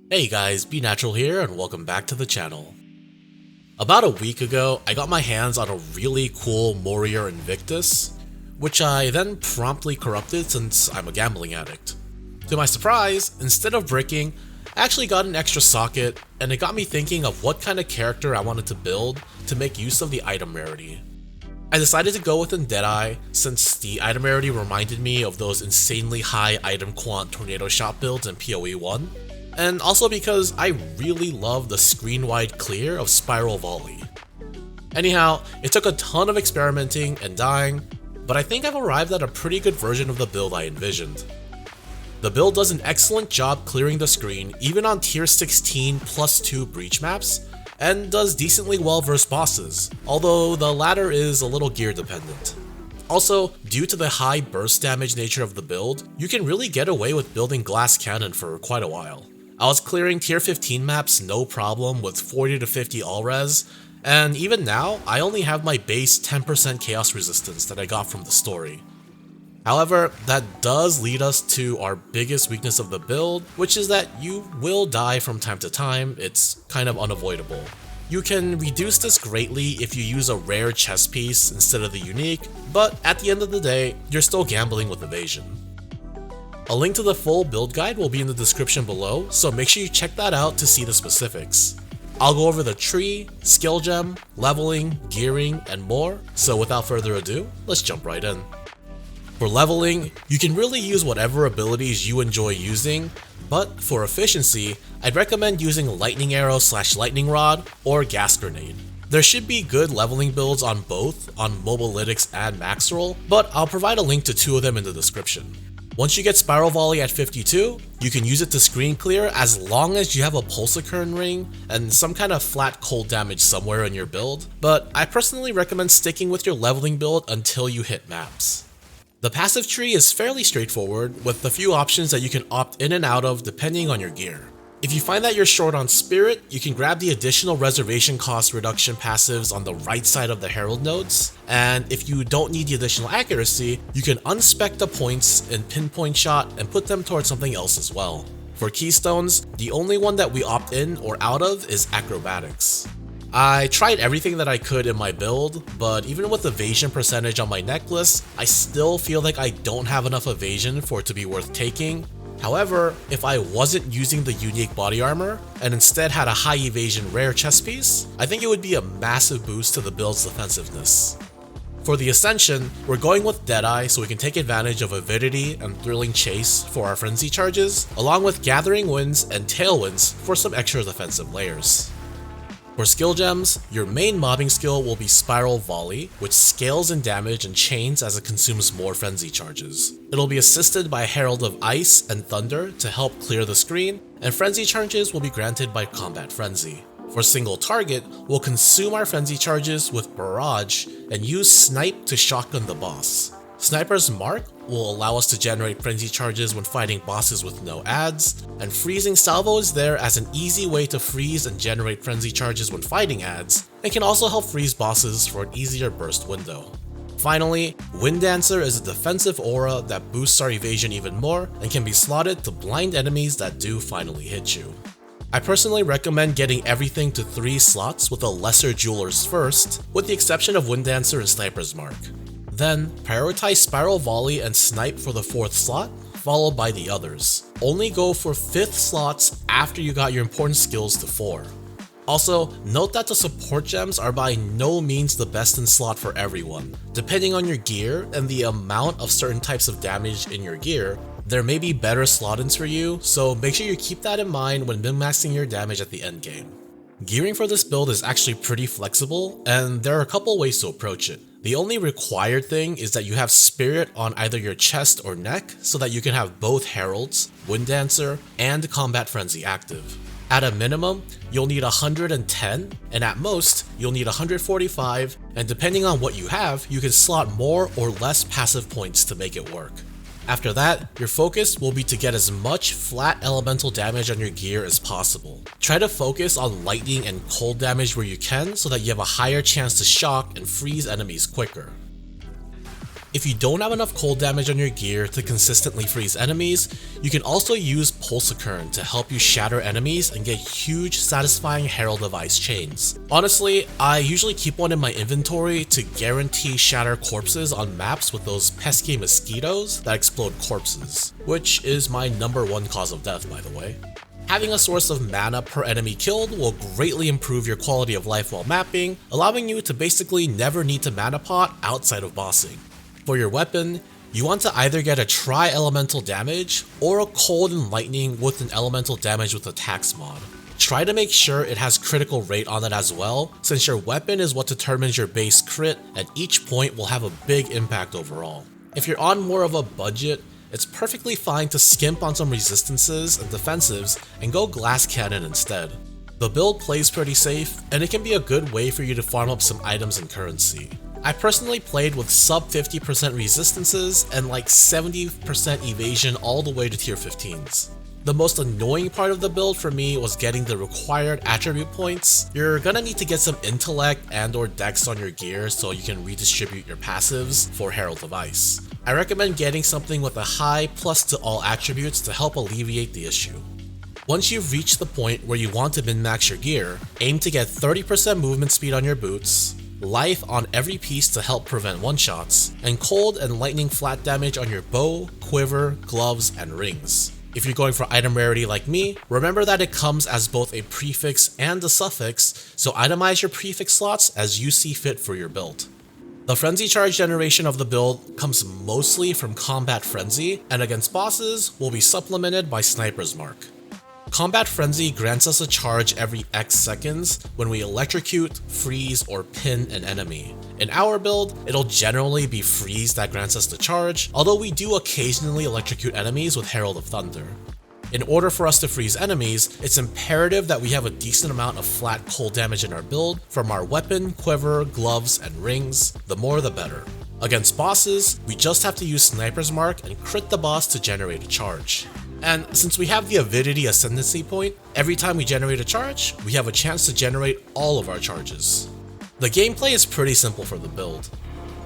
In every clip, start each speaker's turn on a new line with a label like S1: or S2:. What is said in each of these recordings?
S1: Hey guys, Be Natural here and welcome back to the channel. About a week ago, I got my hands on a really cool Warrior Invictus, which I then promptly corrupted since I'm a gambling addict. To my surprise, instead of bricking, I actually got an extra socket, and it got me thinking of what kind of character I wanted to build to make use of the item rarity. I decided to go with Deadeye since the item rarity reminded me of those insanely high item quant tornado shot builds in PoE1, and also because I really love the screen-wide clear of Spiral Volley. Anyhow, it took a ton of experimenting and dying, but I think I've arrived at a pretty good version of the build I envisioned. The build does an excellent job clearing the screen even on tier 16 +2 breach maps, and does decently well versus bosses, although the latter is a little gear dependent. Also, due to the high burst damage nature of the build, you can really get away with building Glass Cannon for quite a while. I was clearing tier 15 maps no problem with 40 to 50 all-res, and even now, I only have my base 10% chaos resistance that I got from the story. However, that does lead us to our biggest weakness of the build, which is that you will die from time to time. It's kind of unavoidable. You can reduce this greatly if you use a rare chess piece instead of the unique, but at the end of the day, you're still gambling with evasion. A link to the full build guide will be in the description below, so make sure you check that out to see the specifics. I'll go over the tree, skill gem, leveling, gearing, and more, so without further ado, let's jump right in. For leveling, you can really use whatever abilities you enjoy using, but for efficiency, I'd recommend using Lightning Arrow / Lightning Rod or Gas Grenade. There should be good leveling builds on both on Mobalytics and Maxroll, but I'll provide a link to two of them in the description. Once you get Spiral Volley at 52, you can use it to screen clear as long as you have a Pulsicurn ring and some kind of flat cold damage somewhere in your build, but I personally recommend sticking with your leveling build until you hit maps. The passive tree is fairly straightforward, with a few options that you can opt in and out of depending on your gear. If you find that you're short on spirit, you can grab the additional reservation cost reduction passives on the right side of the herald nodes, and if you don't need the additional accuracy, you can unspec the points in pinpoint shot and put them towards something else as well. For keystones, the only one that we opt in or out of is acrobatics. I tried everything that I could in my build, but even with evasion percentage on my necklace, I still feel like I don't have enough evasion for it to be worth taking. However, if I wasn't using the unique body armor, and instead had a high evasion rare chest piece, I think it would be a massive boost to the build's defensiveness. For the Ascension, we're going with Deadeye so we can take advantage of Avidity and Thrilling Chase for our frenzy charges, along with Gathering Winds and Tailwinds for some extra defensive layers. For skill gems, your main mobbing skill will be Spiral Volley, which scales in damage and chains as it consumes more frenzy charges. It'll be assisted by Herald of Ice and Thunder to help clear the screen, and frenzy charges will be granted by Combat Frenzy. For single target, we'll consume our frenzy charges with Barrage and use Snipe to shotgun the boss. Sniper's Mark will allow us to generate frenzy charges when fighting bosses with no adds, and Freezing Salvo is there as an easy way to freeze and generate frenzy charges when fighting adds, and can also help freeze bosses for an easier burst window. Finally, Wind Dancer is a defensive aura that boosts our evasion even more and can be slotted to blind enemies that do finally hit you. I personally recommend getting everything to 3 slots with the lesser jewelers first, with the exception of Wind Dancer and Sniper's Mark. Then, prioritize Spiral Volley and Snipe for the 4th slot, followed by the others. Only go for 5th slots after you got your important skills to 4. Also, note that the support gems are by no means the best in slot for everyone. Depending on your gear and the amount of certain types of damage in your gear, there may be better slot-ins for you, so make sure you keep that in mind when min-maxing your damage at the endgame. Gearing for this build is actually pretty flexible, and there are a couple ways to approach it. The only required thing is that you have Spirit on either your chest or neck so that you can have both Heralds, Wind Dancer, and Combat Frenzy active. At a minimum, you'll need 110, and at most, you'll need 145, and depending on what you have, you can slot more or less passive points to make it work. After that, your focus will be to get as much flat elemental damage on your gear as possible. Try to focus on lightning and cold damage where you can so that you have a higher chance to shock and freeze enemies quicker. If you don't have enough cold damage on your gear to consistently freeze enemies, you can also use Pulsicurn to help you shatter enemies and get huge satisfying Herald of Ice chains. Honestly, I usually keep one in my inventory to guarantee shatter corpses on maps with those pesky mosquitoes that explode corpses, which is my #1 cause of death, by the way. Having a source of mana per enemy killed will greatly improve your quality of life while mapping, allowing you to basically never need to mana pot outside of bossing. For your weapon, you want to either get a tri-elemental damage or a cold and lightning with an elemental damage with attacks mod. Try to make sure it has critical rate on it as well, since your weapon is what determines your base crit and each point will have a big impact overall. If you're on more of a budget, it's perfectly fine to skimp on some resistances and defensives and go glass cannon instead. The build plays pretty safe, and it can be a good way for you to farm up some items and currency. I personally played with sub 50% resistances and like 70% evasion all the way to tier 15s. The most annoying part of the build for me was getting the required attribute points. You're gonna need to get some intellect and or dex on your gear so you can redistribute your passives for Herald of Ice. I recommend getting something with a high plus to all attributes to help alleviate the issue. Once you've reached the point where you want to min-max your gear, aim to get 30% movement speed on your boots, life on every piece to help prevent one-shots, and cold and lightning flat damage on your bow, quiver, gloves, and rings. If you're going for item rarity like me, remember that it comes as both a prefix and a suffix, so itemize your prefix slots as you see fit for your build. The Frenzy Charge generation of the build comes mostly from Combat Frenzy, and against bosses will be supplemented by Sniper's Mark. Combat Frenzy grants us a charge every X seconds when we electrocute, freeze, or pin an enemy. In our build, it'll generally be freeze that grants us the charge, although we do occasionally electrocute enemies with Herald of Thunder. In order for us to freeze enemies, it's imperative that we have a decent amount of flat cold damage in our build from our weapon, quiver, gloves, and rings. The more the better. Against bosses, we just have to use Sniper's Mark and crit the boss to generate a charge. And since we have the Avidity Ascendancy point, every time we generate a charge, we have a chance to generate all of our charges. The gameplay is pretty simple for the build.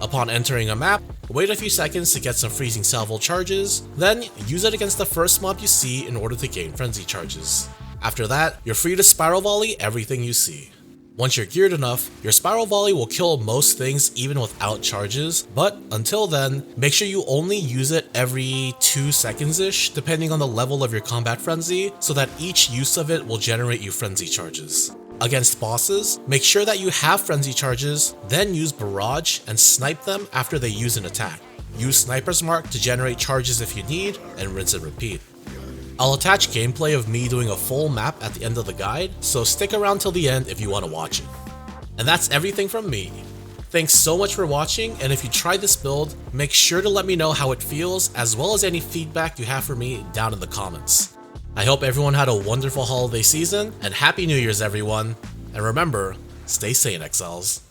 S1: Upon entering a map, wait a few seconds to get some freezing salvo charges, then use it against the first mob you see in order to gain frenzy charges. After that, you're free to spiral volley everything you see. Once you're geared enough, your spiral volley will kill most things even without charges, but until then, make sure you only use it every 2 seconds-ish depending on the level of your combat frenzy, so that each use of it will generate you frenzy charges. Against bosses, make sure that you have frenzy charges, then use barrage and snipe them after they use an attack. Use Sniper's Mark to generate charges if you need, and rinse and repeat. I'll attach gameplay of me doing a full map at the end of the guide, so stick around till the end if you want to watch it. And that's everything from me. Thanks so much for watching, and if you try this build, make sure to let me know how it feels, as well as any feedback you have for me down in the comments. I hope everyone had a wonderful holiday season, and Happy New Year's everyone, and remember, stay sane, Exiles.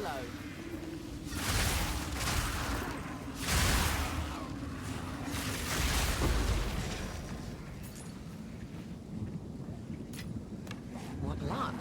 S2: slow. What luck.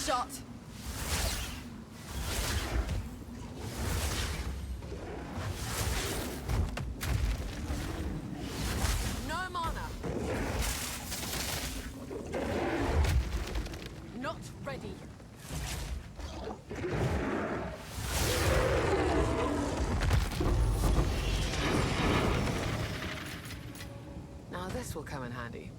S2: Shot. No mana. Not ready. Now this will come in handy.